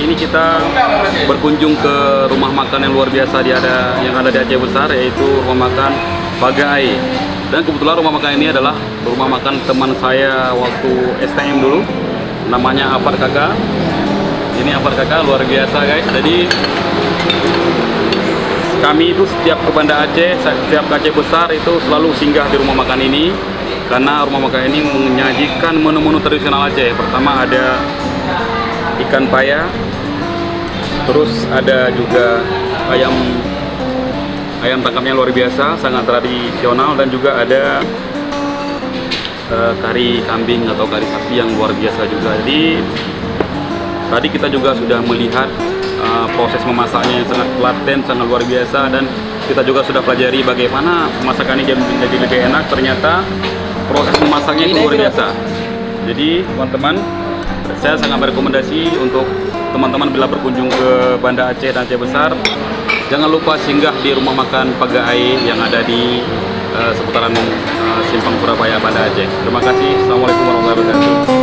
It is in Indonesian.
ini kita berkunjung ke rumah makan yang luar biasa yang ada di Aceh Besar, yaitu rumah makan Pagai. Dan kebetulan rumah makan ini adalah rumah makan teman saya waktu STM dulu, namanya Afar Kakak. Ini Afar Kakak luar biasa guys. Jadi kami itu setiap ke Banda Aceh, setiap ke Aceh Besar itu selalu singgah di rumah makan ini, karena rumah makan ini menyajikan menu-menu tradisional Aceh. Pertama ada ikan paya, terus ada juga ayam tangkapnya luar biasa, sangat tradisional, dan juga ada kari kambing atau kari sapi yang luar biasa juga. Jadi tadi kita juga sudah melihat proses memasaknya yang sangat telaten, sangat luar biasa, dan kita juga sudah pelajari bagaimana masakan ini menjadi lebih enak. Ternyata proses memasaknya itu luar biasa. Jadi teman-teman, saya sangat merekomendasi untuk teman-teman bila berkunjung ke Banda Aceh dan Aceh Besar, jangan lupa singgah di rumah makan Pagai yang ada di seputaran Simpang Surabaya, Banda Aceh. Terima kasih. Assalamualaikum warahmatullahi wabarakatuh.